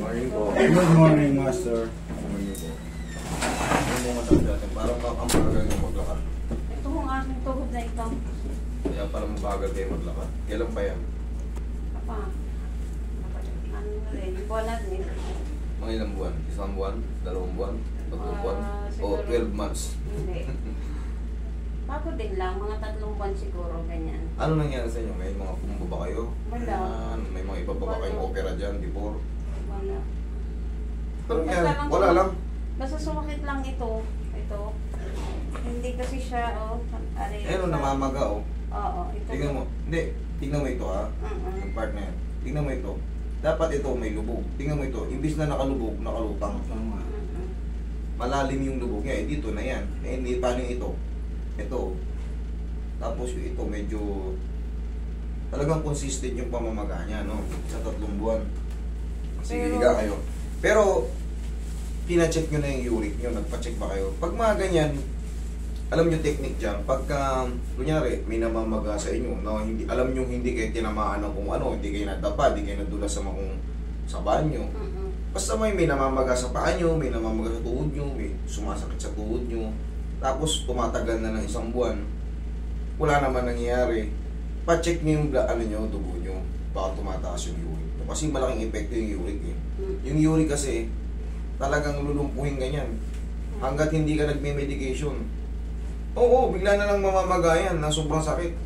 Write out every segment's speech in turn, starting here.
Morning po. Good morning, Master. Morning po. Ano mo masabi natin? Parang ang bagal yung maglakad. Ito ang aking tuhod na ito. Kaya parang mabagal kayo maglakad. Kailan pa yan? Apa? Ano na rin? Buwan na rin. Mga ilang buwan? Isang buwan? Dalawang buwan? Tatlong buwan? O siguro- 12 months? Hindi. Bago din lang, mga 3 buwan siguro, ganyan. Ano nangyari sa inyo? May mga pumba ba kayo? Wala. May mga iba pa ba kayong opera dyan before? Wala. Ano nangyari? Basta lang- Wala lang. Basta sumakit lang ito. Ito. Hindi kasi siya, Eh, namamaga oh. Oo, ito. Tingnan mo. Hindi. Tingnan mo ito ha. Yung part na yan. Tingnan mo ito. Dapat ito may lubog. Tingnan mo ito. Imbis na nakalubog, nakalutang. Tama. Malalim yung lubog niya. Eh, dito na yan. Eh, hindi paano yung ito? Ito. Tapos yung ito medyo talagang consistent yung pamamaga niya, no? Sa 3 buwan. Sige, Pero- higa kayo. Pero, pina-check nyo na yung uric nyo. Nagpa-check ba kayo? Pag mga ganyan, alam nyo technique dyan. Pagka, kunyari, may namamaga sa inyo, no? Hindi, alam nyo hindi kayo tinamaan ng kung ano, hindi kayo nadapa, hindi kayo nadulas sa mga sa banyo. Basta may namamaga sa paa nyo, may namamaga sa tuhod nyo, may sumasakit sa tuhod nyo, tapos tumatagal na ng 1 buwan, wala naman nangyayari, pa-check nyo yung ano nyo, dugo nyo, baka tumataas yung uric. Kasi malaking epekto yung uric eh. Yung uric kasi, talagang lulumpuhin ganyan. Hanggat hindi ka nagme-medication. Oo, bigla na lang mamamagayan na sobrang sakit.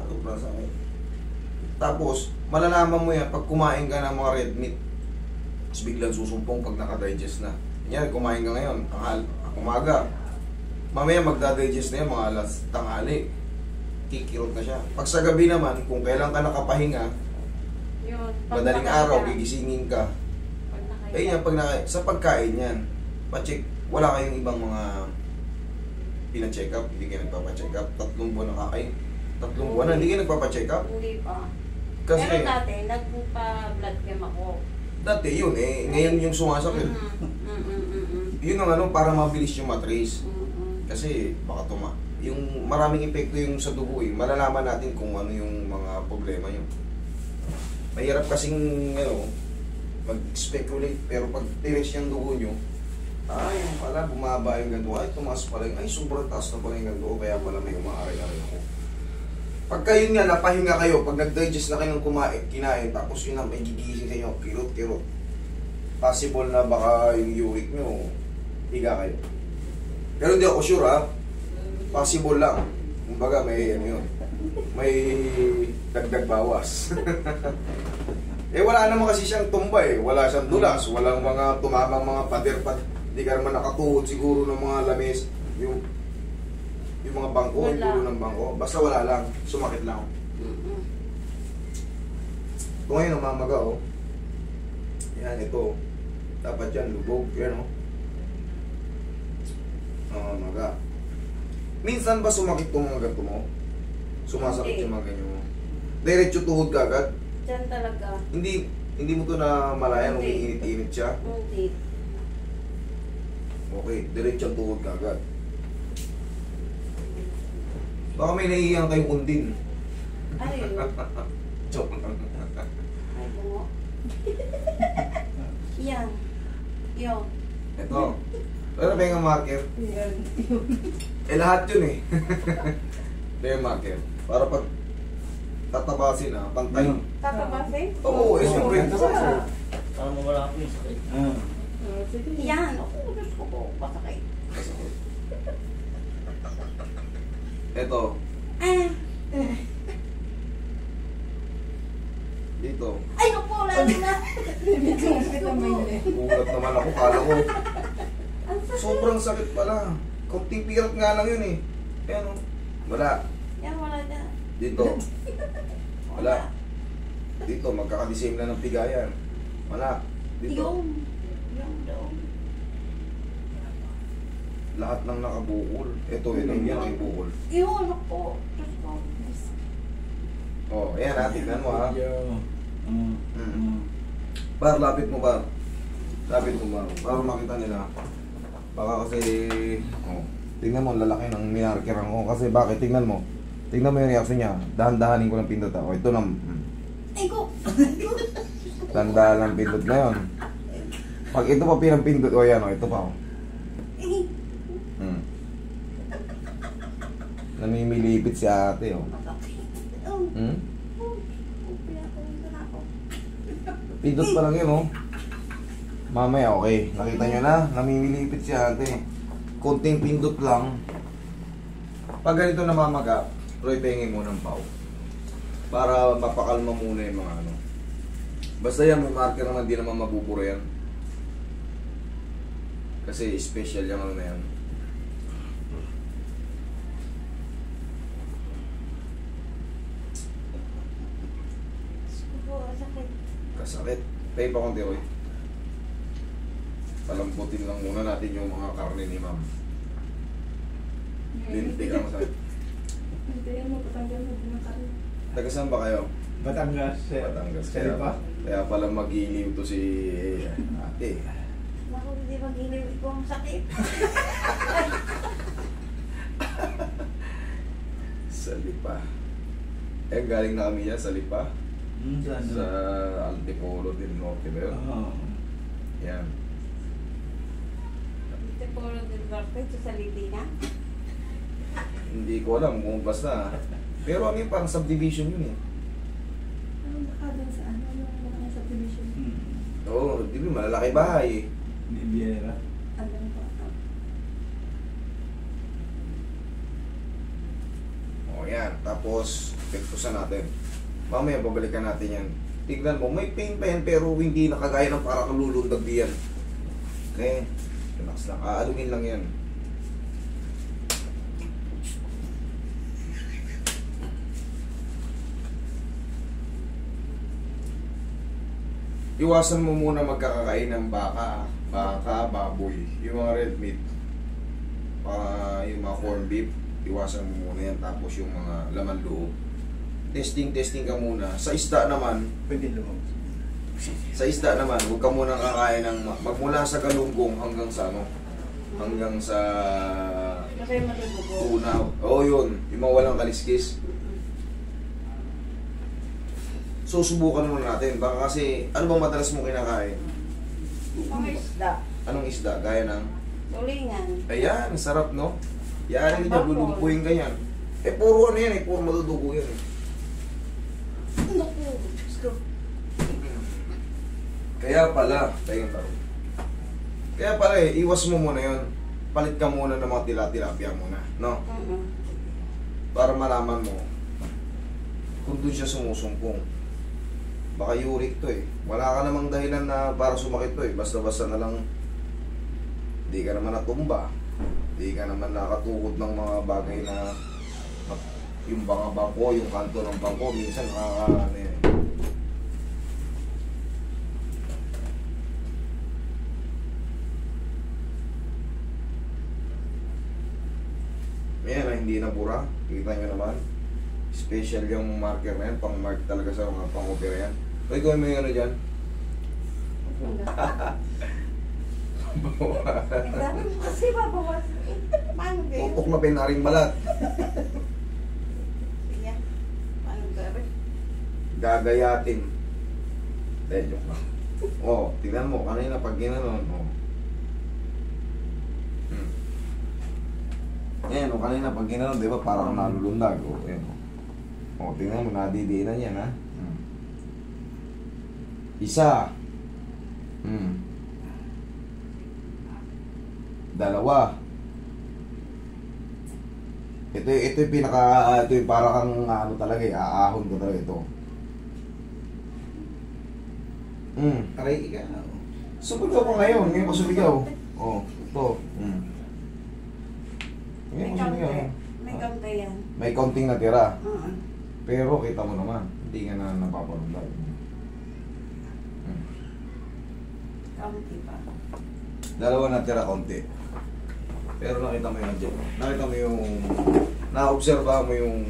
Sobrang sakit. Tapos, malalaman mo yan pag kumain ka ng mga red meat. Tapos biglang susumpong pag nakadigest na. Yan, kumain ka ngayon, umaga. Mamaya magdadigest na yan, mga alas tanghali. Kikirot na siya. Pag sa gabi naman, kung kailan ka nakapahinga, Yun. madaling araw, gigisingin ka. Pag Eh yan, sa pagkain yan, pa-check, wala kayong ibang mga pina-check up, hindi kayo nagpapa-check up, 3 buwan na kayo. 3 buwan na, hindi kayo nagpapa-check up. Hindi pa. Kasi, Pero dati, nagpa-blood cam ako. dati yun eh, ngayon yung sumasakit. Yun ang ano, para mabilis yung matrace. Kasi, baka yung maraming epekto yung sa dugo eh, malalaman natin kung ano yung mga problema yun. Mahirap kasing, mag-speculate, pero pag tires yung dugo nyo, yung pala, bumaba yung ganito, ay tumaas pala yung, ay sobrang taas na pala yung ganito, kaya pala may umaaray-aray ako. Pagka yun nga, napahinga kayo, pag nag-digest na kayo ng kinain, tapos yun na, may gigising sa inyo, kirot-kirot. Possible na baka yung uric nyo, higa kayo. Pero hindi ako sure ha, possible lang. Kumbaga may yun, may dagdag bawas. Eh wala naman kasi siyang tumba eh, wala siyang dulas, walang mga tumamang mga pader-pader, hindi ka naman nakatuhod siguro ng mga lamis, yung mga bangko, yung dulo ng bangko, basta wala lang, sumakit lang. Ito ngayon, namamaga oh. Yan, ito. Dapat yan, lubog, yan oh. Namamaga. Minsan ba sumakit itong mga ganito mo? Sumasakit yung mga ganyan mo? Diretso tuhod ka agad? Diyan talaga. Hindi mo to na malayan, umiinit-init siya? Hindi. Okay, diretso tuhod ka agad. Baka may naiiyang kayong undin. Ay, yun. Joke lang. Ay, bungo. Yan. Yun. Ito. Ano ba yung marker? Yan. Eh lahat yun eh. Ito yung marker. Para pag tatabasin na, pantay. Tatabasin? Oo, eh siyempre. Para mawala ko yung sakit. Yan. Ako, gusto ko. Masakit. Ito. Eh. Dito. Ay, naku, lalo na. Gulat naman ako. Kala ko. Sobrang sakit pala. Kunting pirat nga lang yun eh. Ayan o. Wala. Yan, wala na. Dito. Wala. Dito, magkakadisame na ng pigayan. Wala. Dito. Yung doon. Lahat ng nakabukol. Ito, yan nakibukol. Yun, ako. Diyos ko. Oh, ayan ha. Tignan mo ha. Mm. Par, lapit mo ba? Lapit mo ba? Para makita nila. Baka kasi, tingnan mo, lalaki ng minarkiran ko. Kasi bakit? Tingnan mo. Tingnan mo yung reaction niya. Dahan-dahanin ko ng pindot. O, ito na. Ay ko. Tanda lang pindot na yun. Pag ito pa pinampindot, o yan o, ito pa o. Hmm. Namimilipit si ate o. Hmm? Pindot pa lang yun o. Mamaya okay, nakita nyo na, namimilipit si ate. Konting pindot lang. Pag ganito namamaga, Roy, pengin mo ng pau. Para mapakalma muna yung mga ano. Basta yan, may marker naman, di naman mabubura yan. Kasi special yung ano na yan. Kasakit. Tayo pa konti, Roy. Palamputin lang muna natin yung mga karne ni ma'am. Lintik ang masakit. Hindi mo, patanggal mo ng karne. Taga saan ba kayo? Batangas. Batangas. Kaya pa? Kaya pala mag-iliw to si ate. Naku, hindi mag-iliw ko ang sakit. Sa Lipa. Eh, galing na kami yan sa Lipa. Saan? Sa Antipolo del Norte ba yun? Oo. Yan. Dito po rin din Norte, sa Litina. Hindi ko alam kung basta. Pero ano yung parang subdivision yun eh. Ano baka dun sa ano, yung mga subdivision? Oo, di ba malalaki bahay eh. Bibiera. Alam ko. O yan, tapos pektusan natin. Mamaya babalikan natin yan. Tignan mo, may pain pa yan pero hindi nakagaya ng parang lulundag diyan. Okay, relax lang. Aalungin lang yan. Iwasan mo muna magkakakain ng baka, baboy, yung mga red meat, yung mga corned beef, iwasan mo muna yan. Tapos yung mga laman loob. Testing ka muna. Sa isda naman, Pwede lumabas. sa isda naman, huwag ka muna kakain ng magmula sa galunggong hanggang sa ano, hanggang sa Kasi matutubo. tuna. Oo yun, yung mga walang kaliskis. So subukan muna natin. Baka kasi, ano bang madalas mo kinakain? Mga isda. Anong isda? Gaya ng? Tulingan. Ayan, sarap no? Yan, hindi niya bulumpuin ka yan. Eh puro ano yan eh, puro matutubo yan eh. Naku, gusto. Kaya pala, kaya pala eh, iwas mo muna yun. Palit ka muna ng mga tilapia muna, no? Para malaman mo kung doon siya sumusumpong. Baka uric to eh. Wala ka namang dahilan na para sumakit to eh. Basta-basta na lang di ka naman natumba. Di ka naman nakatukod ng mga bagay na yung bangko, yung kanto ng bangko, minsan nakaka ano yan eh. Ayan na, hindi na bura. Kita nyo naman. Special yung marker na yan. Pang-mark talaga sa mga pang-opera yan. O ikaw may ano dyan? Dami mo kasi babawas. Paano kayo? Tutok na pinaring balat. Sige. Paano kayo? Gagayatin. Dahil joke lang. O, tingnan mo. Kanina pag ginanon. O. Ayan, o kanina pag ginanon, di ba parang nalulundag. O, ayan o. O, tingnan mo, nadidiinan yan ha. Isa. Dalawa. Ito yung pinaka, ito yung para kang ano talaga eh, aahon ko talaga ito. Aray ka. Sumigaw ko ngayon pa sumigaw. Oh, ito. Ngayon May pa sumigaw. kaunti. May kaunti yan. May kaunting natira. Oo. Pero kita mo naman, hindi ka na napapalundag. Kaunti pa. Dalawa natira konti. Pero nakita mo yung dyan. Nakita mo yung, na-observa mo yung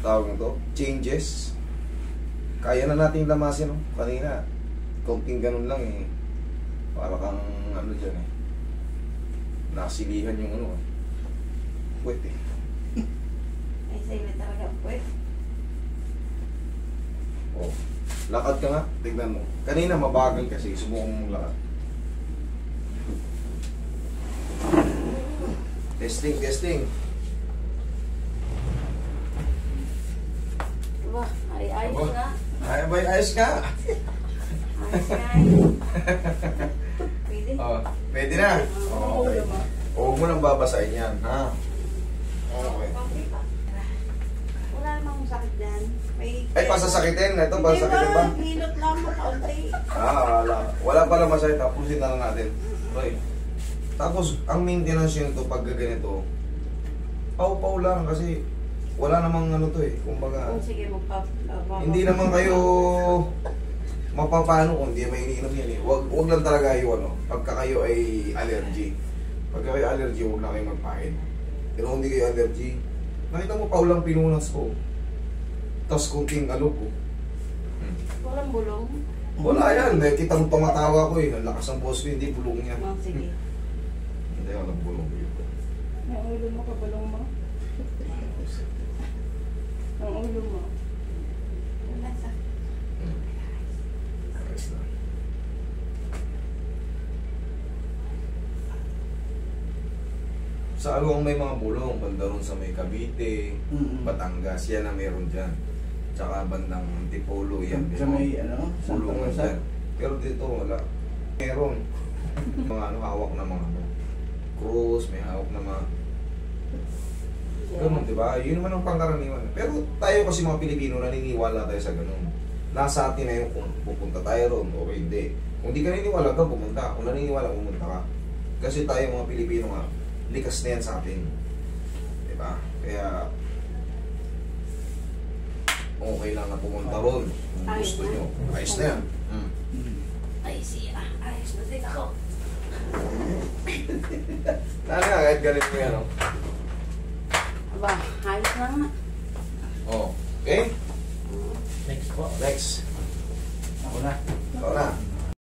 tawag nito, changes. Kaya na nating lamasin, no? Kanina, konting ganun lang eh. Para kang ano dyan eh. Nasilihan yung ano eh. Puwet eh. May sa'yo talaga. Pwede. Oh. Lakad ka nga, tignan mo. Kanina mabagal kasi, subukan mong lakad. Testing, testing. Diba? Ayos Aba. nga. Ay, bay, ayos ka. Ayos nga. Pwede. Oh, pwede na. Oh, okay. Huwag mo nang babasahin yan, ha? Okay. Okay pa. Wala namang sakit dyan. May Ay, pasasakitin. Ito, pasasakitin ba? Hilot lang mo kaunti. Wala pala masakit. Tapusin na lang natin. Okay. Tapos, ang maintenance yun to pag ganito, pau-pau lang kasi wala namang ano to eh. Kumbaga, Kung sige, hindi naman kayo mapapano kung hindi may iniinom yan eh. Wag lang talaga yung ano, pagka kayo ay allergy. Pagka kayo allergy, huwag na kayo magpain. Pero kung hindi kayo allergy, nakita mo paulang pinunas ko. Tapos kunting alok ko. Walang bulong. Wala yan. Eh, kitang tumatawa ko eh. Ang lakas ng boss ko, hindi bulong yan. Sige. Hindi ako nagbulong ko yun. Ang ulo mo, kabulong mo. Ang ulo mo. Wala sa... Ayos na. Sa Aluang may mga bulong, banda ron sa may Cavite, Batangas, yan ang meron dyan. Tsaka bandang Antipolo, yan. Sa may ano? Santa bulong Rosa? dyan. Pero dito wala. Meron. Mga ano, hawak na mga ano, cross, may hawak na mga... Ganun, di ba? Yun naman ang pangkaraniwan. Pero tayo kasi mga Pilipino, naniniwala tayo sa ganun. Nasa atin na yung kung pupunta tayo ron o hindi. Kung di ka naniniwala ka, pumunta. Kung naniniwala, pumunta ka. Kasi tayo mga Pilipino nga, likas na yan sa atin. Di ba? Kaya, okay lang na pumunta ron. Kung gusto nyo. Ayos na yan. Ay, siya. Ayos na din ako. Sana nga, kahit ganit mo yan, oh. Aba, ayos na nga. Oh. Okay? Next po. Next. Ako na. Ikaw na.